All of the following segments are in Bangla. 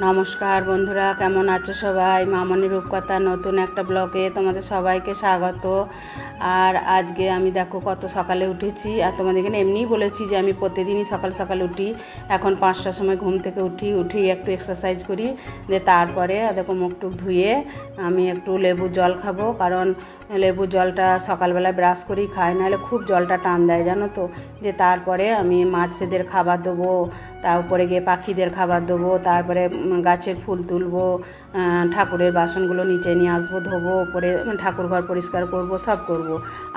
নমস্কার বন্ধুরা, কেমন আছো সবাই? মামনি রূপকথা নতুন একটা ব্লগে তোমাদের সবাইকে স্বাগত। আর আজকে আমি দেখো কত সকালে উঠেছি। আর তোমাদেরকে এমনিই বলেছি যে আমি প্রতিদিনই সকাল সকাল উঠি। এখন 5টার সময় ঘুম থেকে উঠি একটু এক্সারসাইজ করি, দিয়ে তারপরে দেখো মুখ টুক ধুয়ে আমি একটু লেবু জল খাবো, কারণ লেবু জলটা সকালবেলা ব্রাশ করেই খাই, নাহলে খুব জলটা টান দেয় জানো তো। যে তারপরে আমি মাছেদের খাবার দেবো, তারপরে গিয়ে পাখিদের খাবার দেবো, তারপরে গাছের ফুল তুলবো, ঠাকুরের বাসনগুলো নিচে নিয়ে আসবো, ধোবো, ওপরে ঠাকুর ঘর পরিষ্কার করব, সব করব।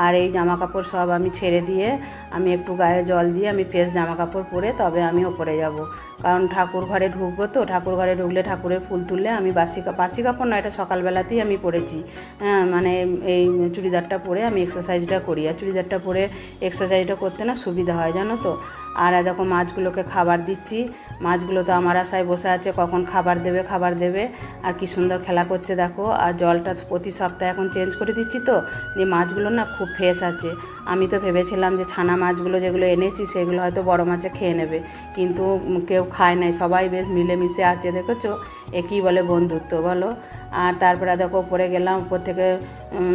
আর এই জামা কাপড় সব আমি ছেড়ে দিয়ে আমি একটু গায়ে জল দিয়ে আমি ফ্রেশ জামা কাপড় পরে তবে আমি ওপরে যাব, কারণ ঠাকুর ঘরে ঢুকবো। তো ঠাকুর ঘরে ঢুকলে ঠাকুরের ফুল তুললে আমি বাসি কাপড় না, এটা সকালবেলাতেই আমি পরেছি। মানে এই চুড়িদারটা পরে আমি এক্সারসাইজটা করি, আর চুড়িদারটা পরে এক্সারসাইজটা করতে না সুবিধা হয় জানো তো। আর দেখো মাছগুলোকে খাবার দিচ্ছি। মাছগুলো তো আমার আশায় বসে আছে কখন খাবার দেবে। আর কি সুন্দর খেলা করছে দেখো। আর জলটা প্রতি সপ্তাহে এখন চেঞ্জ করে দিচ্ছি, তো যে মাছগুলো না খুব ফ্রেশ আছে। আমি তো ভেবেছিলাম যে ছানা মাছগুলো যেগুলো এনেছি সেগুলো হয়তো বড় মাছে খেয়ে নেবে, কিন্তু কেউ খায় নাই, সবাই বেশ মিলেমিশে আছে, দেখেছো? কী বলে বন্ধুত্ব বলো। আর তারপরে দেখো উপরে গেলাম, উপর থেকে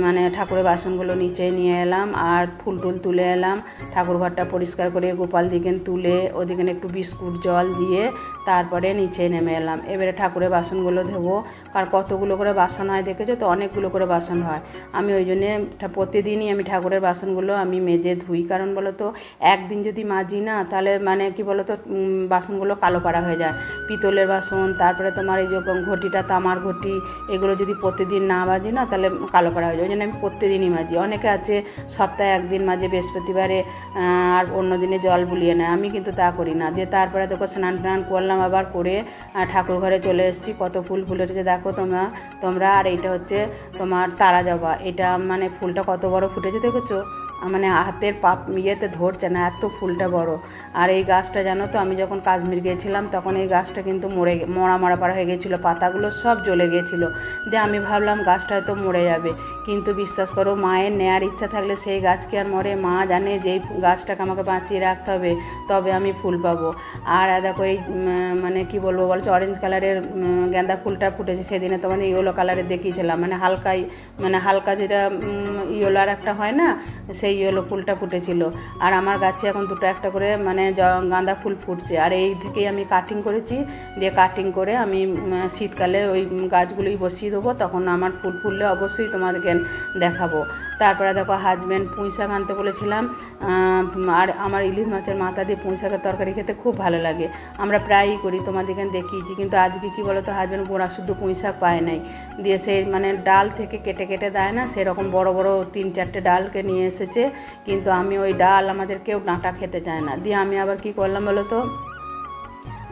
মানে ঠাকুরের বাসনগুলো নিচে নিয়ে এলাম, আর ফুল টুল তুলে এলাম, ঠাকুর ঘরটা পরিষ্কার করে গোপাল দিকে তুলে ওদিকে একটু বিস্কুট জল দিয়ে তারপরে নিচে নেমে এলাম। এবারে ঠাকুরের বাসনগুলো ধোবো, কারণ কতগুলো করে বাসন হয় দেখেছো তো, অনেকগুলো করে বাসন হয়। আমি ওই জন্যে প্রতিদিনই আমি ঠাকুরের বাসনগুলো আমি মেজে ধুই, কারণ বলো তো একদিন যদি মাজি না তাহলে মানে কি বলো তো বাসনগুলো কালো পাড়া হয়ে যায়। পিতলের বাসন, তারপরে তোমার এই যে ঘটিটা তামার ঘটি, এগুলো যদি প্রতিদিন না মাজি না তাহলে কালো পাড়া হয়ে যায়। ওই জন্য আমি প্রতিদিনই মাজি। অনেকে আছে সপ্তাহে একদিন মাঝে বৃহস্পতিবারে, আর অন্য দিনে জল বুলিয়ে নেয়, আমি কিন্তু তা করি না। দিয়ে তারপরে দেখো স্নান টান করলাম, আবার করে ঠাকুর ঘরে চলে এসেছি। কত ফুল ফুটেছে দেখো তোমরা। আর এইটা হচ্ছে তোমার তারা জবা, এটা মানে ফুলটা কত বড় ফুটেছে দেখেছো? মানে হাতের ইয়েতে ধরছে না, এত ফুলটা বড়। আর এই গাছটা জানো তো, আমি যখন কাশ্মীর গিয়েছিলাম তখন এই গাছটা কিন্তু মরা পাড়া হয়ে গেছিলো, পাতাগুলো সব জ্বলে গিয়েছিলো। দিয়ে আমি ভাবলাম গাছটা হয়তো মরে যাবে, কিন্তু বিশ্বাস করো মায়ের নেয়ার ইচ্ছা থাকলে সেই গাছ কি আর মরে? মা জানে যে এই গাছটাকে আমাকে বাঁচিয়ে রাখতে হবে, তবে আমি ফুল পাবো। আর দেখো এই মানে কি বলবো বলছো, অরেঞ্জ কালারের গাঁদা ফুলটা ফুটেছে। সেদিনে তোমাদের ইয়েলো কালারের দেখিয়েছিলাম, মানে হালকা যেটা ইয়েলো আর একটা হয় না, সেই ইয়েলো ফুলটা ফুটেছিল। আর আমার গাছে এখন দুটো একটা করে মানে গাঁদা ফুল ফুটছে। আর এই থেকেই আমি কাটিং করেছি, দিয়ে কাটিং করে আমি শীতকালে ওই গাছগুলোই বসিয়ে দেবো, তখন আমার ফুল ফুললে অবশ্যই তোমাদেরকে দেখাবো। তারপরে দেখো হাজব্যান্ড পুঁই শাক আনতে বলেছিলাম, আর আমার ইলিশ মাছের মাথা দিয়ে পুঁই শাকের তরকারি খেতে খুব ভালো লাগে। আমরা প্রায়ই করি, তোমাদেরকে দেখিয়েছি। কিন্তু আজকে কি বলো তো, হাজব্যান্ড গোড়া শুদ্ধ পুঁই শাক পায় নাই, দিয়ে সেই মানে ডাল থেকে কেটে কেটে দেয় না, সেরকম বড় বড় 3-4টে ডালকে নিয়ে এসেছে। কিন্তু আমি ওই ডাল আমাদের কেউ ডাঁটা খেতে চায় না। দিয়ে আমি আবার কি করলাম বলো তো,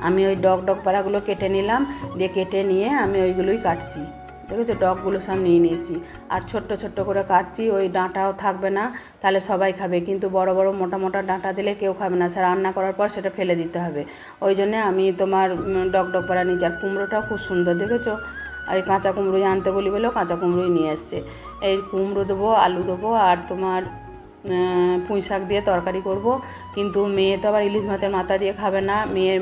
আমি ওই ডগ পাড়াগুলো কেটে নিলাম, দিয়ে কেটে নিয়ে আমি ওইগুলোই কাটছি। দেখেছো, ডগগুলো সব নিয়ে নিয়েছি, আর ছোট্ট করে কাটছি। ওই ডাঁটাও থাকবে না, তাহলে সবাই খাবে, কিন্তু বড় বড় মোটা ডাঁটা দিলে কেউ খাবে না, সে রান্না করার পর সেটা ফেলে দিতে হবে। ওই জন্যে আমি তোমার ডগ পাড়া নিয়েছি। আর কুমড়োটাও খুব সুন্দর দেখেছো। আর এই কাঁচা কুমড়োই আনতে বলি বলেও কাঁচা কুমড়োই নিয়ে এসছে। এই কুমড়ো দেবো, আলু দেবো, আর তোমার পুঁই শাক দিয়ে তরকারি করব। কিন্তু মেয়ে তো আবার ইলিশ মাছের মাথা দিয়ে খাবে না,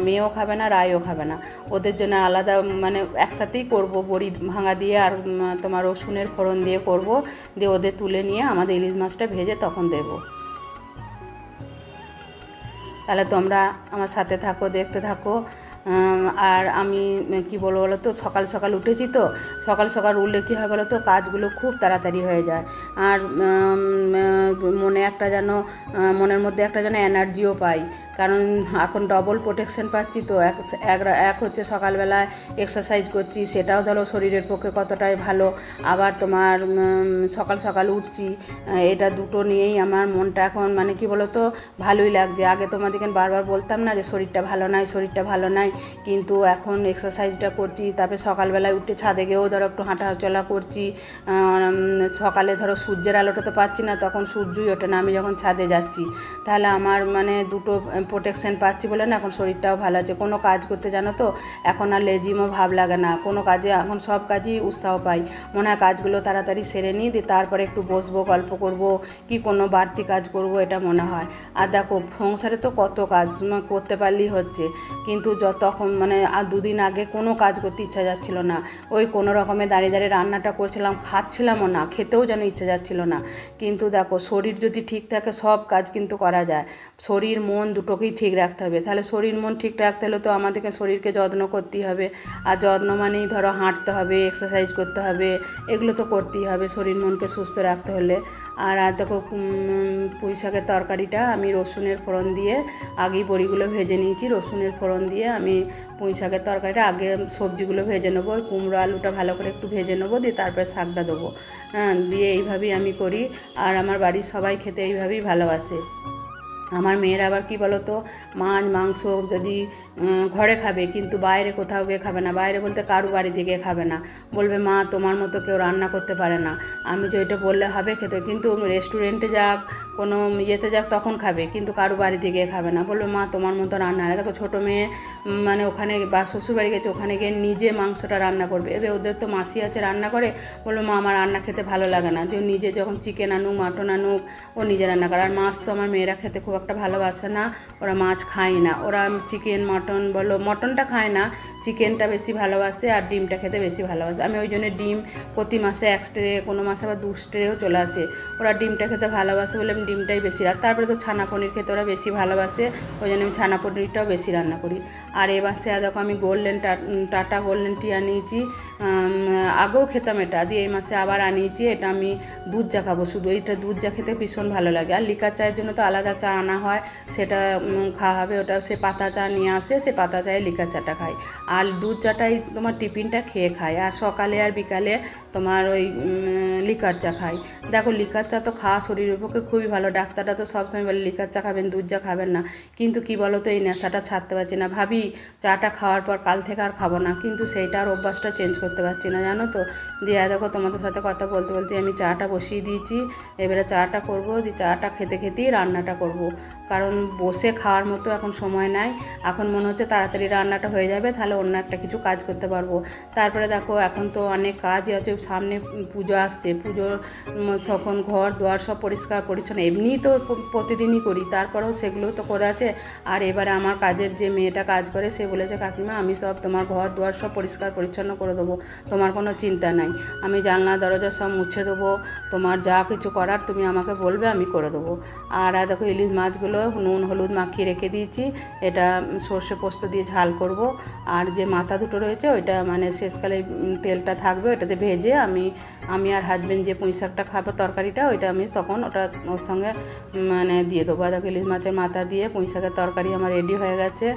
মেয়েও খাবে না, রায়ও খাবে না। ওদের জন্য আলাদা মানে একসাথেই করব, বড়ি ভাঙা দিয়ে আর তোমার রসুনের ফোড়ন দিয়ে করব। দিয়ে ওদের তুলে নিয়ে আমাদের ইলিশ মাছটা ভেজে তখন দেব। তাহলে তোমরা আমার সাথে থাকো, দেখতে থাকো। আর আমি কি বলবো বলো তো, সকাল সকাল উঠেছি, তো সকাল সকাল উঠলে কী হয় বলো তো, কাজগুলো খুব তাড়াতাড়ি হয়ে যায়। আর মনের মধ্যে একটা যেন এনার্জিও পাই, কারণ এখন ডবল প্রোটেকশন পাচ্ছি। তো এক হচ্ছে সকালবেলায় এক্সারসাইজ করছি, সেটাও ধরো শরীরের পক্ষে কতটাই ভালো। আবার তোমার সকাল সকাল উঠছি, এটা দুটো নিয়েই আমার মনটা এখন মানে কি বলো তো ভালোই লাগছে। আগে তোমাদেরকে বারবার বলতাম না যে শরীরটা ভালো নাই, কিন্তু এখন এক্সারসাইজটা করছি। তারপরে সকালবেলায় উঠে ছাদে গিয়েও ধরো একটু হাঁটাচলা করছি। সকালে ধরো সূর্যের আলোটা তো পাচ্ছি না, তখন সূর্যই ওঠে না আমি যখন ছাদে যাচ্ছি, তাহলে আমার মানে দুটো প্রোটেকশন পাচ্ছি বলে না এখন শরীরটাও ভালো আছে। কোনো কাজ করতে জানো তো এখন আর লেজিমও ভাব লাগে না, কোনো কাজে এখন সব কাজই উৎসাহ পাই, মনে হয় কাজগুলো তাড়াতাড়ি সেরে নিই, দিয়ে তারপরে একটু বসবো, গল্প করব কি কোনো বাড়তি কাজ করব, এটা মনে হয়। আর দেখো সংসারে তো কত কাজ করতে পারলেই হচ্ছে, কিন্তু তখন মানে আর দুদিন আগে কোনো কাজ করতে ইচ্ছা যাচ্ছিল না, ওই কোনো রকমে দাঁড়িয়ে দাঁড়িয়ে রান্নাটা করছিলাম, খাচ্ছিলামও না, খেতেও যেন ইচ্ছা যাচ্ছিল না। কিন্তু দেখো শরীর যদি ঠিক থাকে সব কাজ কিন্তু করা যায়, শরীর মন দুটোকেই ঠিক রাখতে হবে। তাহলে শরীর মন ঠিক রাখতে হলে তো আমাদেরকে শরীরকে যত্ন করতেই হবে, আর যত্ন মানেই ধরো হাঁটতে হবে, এক্সারসাইজ করতে হবে, এগুলো তো করতেই হবে শরীর মনকে সুস্থ রাখতে হলে। আর দেখো পুঁই শাকের তরকারিটা আমি রসুনের ফোড়ন দিয়ে আগেই বড়িগুলো ভেজে নিয়েছি, রসুনের ফোড়ন দিয়ে আমি পুঁই শাকের তরকারিটা আগে সবজিগুলো ভেজে নেবো, ওই কুমড়ো আলুটা ভালো করে একটু ভেজে নেবো, দিয়ে তারপরে শাকটা দেবো, হ্যাঁ, দিয়ে এইভাবেই আমি করি। আর আমার বাড়ির সবাই খেতে এইভাবেই ভালোবাসে। আমার মেয়ের আবার কী বলো তো, মাছ মাংস যদি ঘরে খাবে কিন্তু বাইরে কোথাও গিয়ে খাবে না, বাইরে বলতে কারু বাড়িতে গিয়ে খাবে না, বলবে মা তোমার মতো কেউ রান্না করতে পারে না। আমি যে এটা বললে হবে খেতে, কিন্তু রেস্টুরেন্টে যাক কোনো ইয়েতে যাক তখন খাবে, কিন্তু কারু বাড়িতে গিয়ে খাবে না, বলবে মা তোমার মতো রান্না হয়। দেখো ছোটো মেয়ে মানে ওখানে বা শ্বশুরবাড়ি গেছে, ওখানে গিয়ে নিজে মাংসটা রান্না করবে, এবার ওদের তো মাসি আছে রান্না করে, বললো মা আমার রান্না খেতে ভালো লাগে না, যে নিজে যখন চিকেন আনুক মাটন আনুক ও নিজে রান্না করে। আর মাছ তো আমার মেয়েরা খেতে খুব একটা ভালোবাসে না, ওরা মাছ খায় না, ওরা চিকেন মটন বলো, মটনটা খায় না, চিকেনটা বেশি ভালোবাসে আর ডিমটা খেতে বেশি ভালোবাসে। আমি ওই জন্য ডিম প্রতি মাসে 1 ট্রে, কোনো মাসে আবার 2 ট্রেও চলে আসে, ওরা ডিমটা খেতে ভালোবাসে বলে আমি ডিমটাই বেশি। আর তারপরে তো ছানা পনির খেতে ওরা বেশি ভালোবাসে, ওই জন্য আমি ছানা পনিরটাও বেশি রান্না করি। আর এবার সে দেখো আমি গোল্ডেন টাটা গোল্ডেন টি আনিয়েছি, আগেও খেতাম এটা, দিয়ে এই মাসে আবার আনিয়েছি, এটা আমি দুধ চা খাবো শুধু, এইটা দুধ চা খেতে ভীষণ ভালো লাগে। আর লিকার চায়ের জন্য তো আলাদা চা আনা হয়, সেটা খাওয়া হবে, ওটা সে পাতা চা নিয়ে আসে, সে পাতা চায়ে লিকার চাটা খাই, আর দুধ চাটাই তোমার টিফিনটা খেয়ে খাই, আর সকালে আর বিকালে তোমার ওই লিকার চা খাই। দেখো লিকার চা তো খাওয়া শরীরের পক্ষে খুবই ভালো, ডাক্তাররা তো সবসময় বলে লিকার চা খাবেন, দুধ চা খাবেন না, কিন্তু কি বলো তো এই নেশাটা ছাড়তে পারছি না, ভাবি চাটা খাওয়ার পর কাল থেকে আর খাবো না, কিন্তু সেইটা আর অভ্যাসটা চেঞ্জ করতে পারছি না জানো তো। দিয়ে দেখো তোমাদের সাথে কথা বলতে বলতে আমি চাটা বসিয়ে দিয়েছি, এবারে চাটা করবো, দিয়ে চাটা খেতে খেতেই রান্নাটা করব, কারণ বসে খাওয়ার মতো এখন সময় নাই, এখন মনে হচ্ছে তাড়াতাড়ি রান্নাটা হয়ে যাবে, তাহলে অন্য একটা কিছু কাজ করতে পারবো। তারপরে দেখো এখন তো অনেক কাজই আছে, সামনে পুজো আসছে, পুজোর তখন ঘর দুয়ার সব পরিষ্কার পরিচ্ছন্ন এমনিই তো প্রতিদিনই করি, তারপরেও সেগুলো তো করে আছে। আর এবারে আমার কাজের যে মেয়েটা কাজ করে সে বলেছে কাকিমা আমি সব তোমার ঘর দুয়ার সব পরিষ্কার পরিচ্ছন্ন করে দেবো, তোমার কোনো চিন্তা নাই, আমি জানলা দরজা সব মুছে দেবো, তোমার যা কিছু করার তুমি আমাকে বলবে আমি করে দেবো। আর দেখো ইলিশ মাছগুলো নুন হলুদ মাখিয়ে রেখে দিয়েছি, এটা সর্ষে পোস্ত দিয়ে ঝাল করব। আর যে মাথা দুটো রয়েছে ওইটা মানে শেষকালে তেলটা থাকবে, ওটাতে ভেজে আমি আর হাজবেন্ড যে পুঁই শাকটা খাবো তরকারিটা, ওইটা আমি তখন ওটা ওর সঙ্গে মানে দিয়ে দেবো। দেখো ইলিশ মাছের মাথা দিয়ে পুঁই শাকের তরকারি আমার রেডি হয়ে গেছে,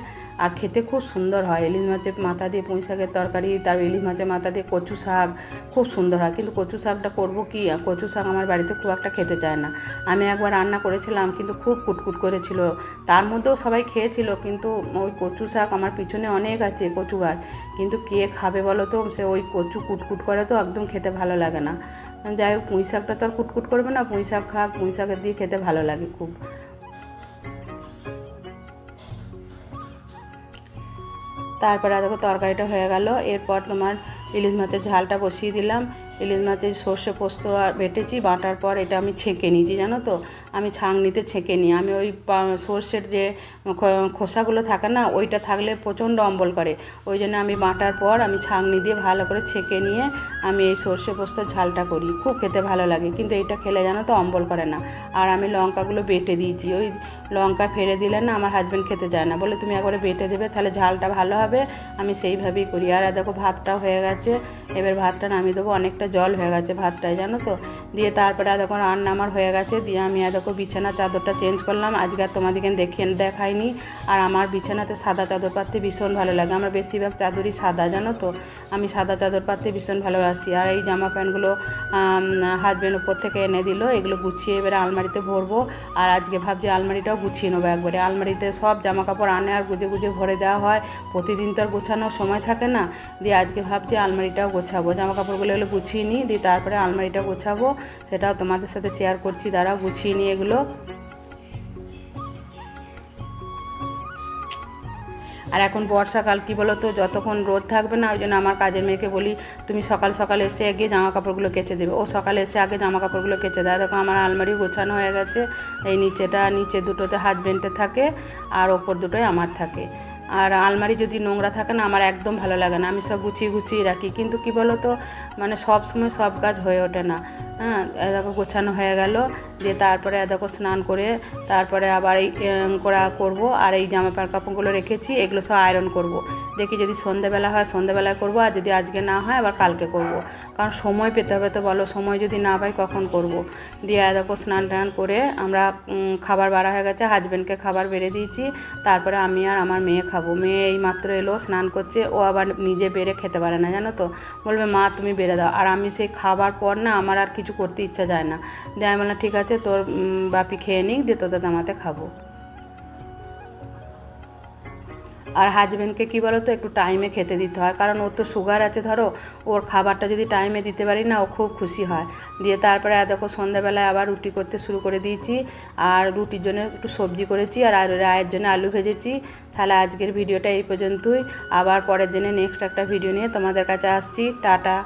আর খেতে খুব সুন্দর হয় ইলিশ মাছের মাথা দিয়ে পুঁই শাকের তরকারি, তার ইলিশ মাছের মাথা দিয়ে কচু শাক খুব সুন্দর হয়। কিন্তু কচু শাকটা করবো কি, কচু শাক আমার বাড়িতে খুব একটা খেতে চায় না, আমি একবার রান্না করেছিলাম কিন্তু খুব কুটকুট করেছিল, তার মধ্যেও সবাই খেয়েছিল, কিন্তু ওই কচু শাক আমার পিছনে অনেক আছে কচু গাছ, কিন্তু কে খাবে বলো তো, সে ওই কচু কুটকুট করে তো একদম খেতে ভালো লাগে না। যাই হোক পুঁই শাকটা তো আর কুটকুট করবে না, পুঁই শাক খাক, পুঁই শাকের দিয়ে খেতে ভালো লাগে খুব। তারপরে দেখো তরকারিটা হয়ে গেল, এরপর তোমার ইলিশ মাছের ঝালটা বসিয়ে দিলাম, ইলিশ মাছের সর্ষে পোস্ত আর বেটেছি, বাটার পর এটা আমি ছেঁকে নিয়েছি জানো তো, আমি ছাঁকনিতে ছেঁকে নিই, আমি ওই সর্ষের যে খোসাগুলো থাকে না ওইটা থাকলে প্রচণ্ড অম্বল করে, ওই জন্য আমি বাটার পর আমি ছাঁকনি দিয়ে ভালো করে ছেঁকে নিয়ে আমি এই সর্ষে পোস্তর ঝালটা করি, খুব খেতে ভালো লাগে, কিন্তু এইটা খেলে জানো তো অম্বল করে না। আর আমি লঙ্কাগুলো বেটে দিয়েছি, ওই লঙ্কা ফেলে দিলে না আমার হাজব্যান্ড খেতে চায় না, বলে তুমি একবারে বেটে দেবে তাহলে ঝালটা ভালো হবে, আমি সেইভাবেই করি। আর দেখো ভাতটাও হয়ে গেছে, এবার ভাতটা নামিয়ে দেবো, অনেকটা জল হয়ে গেছে ভাতটায় জানো তো। দিয়ে তারপরে দেখো রান্না আমার হয়ে গেছে, দিয়ে আমি দেখো বিছানা চাদরটা চেঞ্জ করলাম, আজকে আর তোমাদেরকে দেখাইনি। আর আমার বিছানাতে সাদা চাদর পাততে ভীষণ ভালো লাগে, আমার বেশিরভাগ চাদরই সাদা জানো তো, আমি সাদা চাদর পাততে ভীষণ ভালোবাসি। আর এই জামা প্যান্টগুলো হাজব্যান্ড উপর থেকে এনে দিল, এগুলো গুছিয়ে এবারে আলমারিতে ভরবো। আর আজকে ভাবছি আলমারিটাও গুছিয়ে নেবো একবারে, আলমারিতে সব জামা কাপড় আনে আর গুজে গুজে ভরে দেওয়া হয়, প্রতিদিন তো আর গোছানোর সময় থাকে না, দিয়ে আজকে ভাবছি আলমারিটাও গোছাবো, জামা কাপড়গুলো এগুলো গুছিয়ে নিই, দিয়ে তারপরে আলমারিটা গোছাবো, সেটাও তোমাদের সাথে শেয়ার করছি, দাঁড়াও গুছিয়ে নিই এগুলো। আর এখন বর্ষাকাল কী বলো তো, যতক্ষণ রোদ থাকবে না, ওই জন্য আমার কাজের মেয়েকে বলি তুমি সকাল সকাল এসে আগে জামা কাপড়গুলো কেচে দেবে। ও সকালে এসে আগে জামা কাপড়গুলো কেচে দেয়। দেখো আমার আলমারি গোছানো হয়ে গেছে। এই নিচে দুটোতে হাজবেন্ডের থাকে আর ওপর দুটোই আমার থাকে। আর আলমারি যদি নোংরা থাকে না, আমার একদম ভালো লাগে না। আমি সব গুছিয়ে গুছিয়ে রাখি, কিন্তু কি বলো তো, মানে সব সময় সব কাজ হয়ে ওঠে না। হ্যাঁ, দেখো গোছানো হয়ে গেল। দিয়ে তারপরে দেখো স্নান করে তারপরে আবার এই করবো। আর এই জামা কাপড়গুলো রেখেছি, এগুলো সব আয়রন করব। দেখি যদি সন্ধ্যেবেলা হয় সন্ধ্যেবেলায় করবো, আর যদি আজকে না হয় আবার কালকে করব। কারণ সময় পেতে হবে তো বলো, সময় যদি না পাই কখন করব। দিয়ে দেখো স্নান টান করে আমরা খাবার বাড়া হয়ে গেছে, হাজব্যান্ডকে খাবার বেড়ে দিয়েছি। তারপরে আমি আর আমার মেয়ে খাবো। মেয়ে এই মাত্র এলো, স্নান করছে। ও আবার নিজে বেড়ে খেতে পারে না, জানো তো, বলবে মা তুমি বেড়ে দাও। আর আমি সেই খাবার পর না আমার আর কিছু করতে ইচ্ছা যায় না। দিয়ে আমি বললাম ঠিক আছে, তোর বাপি খেয়ে নিক, দিয়ে তোদের দামাতে খাবো। আর হাজব্যান্ডকে কী বলো তো, একটু টাইমে খেতে দিতে হয়, কারণ ওর তো সুগার আছে। ধরো ওর খাবারটা যদি টাইমে দিতে পারি না, ও খুব খুশি হয়। দিয়ে তারপরে দেখো সন্ধ্যাবেলায় আবার রুটি করতে শুরু করে দিয়েছি। আর রুটির জন্য একটু সবজি করেছি, আর রায়ের জন্য আলু ভেজেছি। তাহলে আজকের ভিডিওটা এই পর্যন্তই। আবার পরের দিনে নেক্সট একটা ভিডিও নিয়ে তোমাদের কাছে আসছি। টাটা।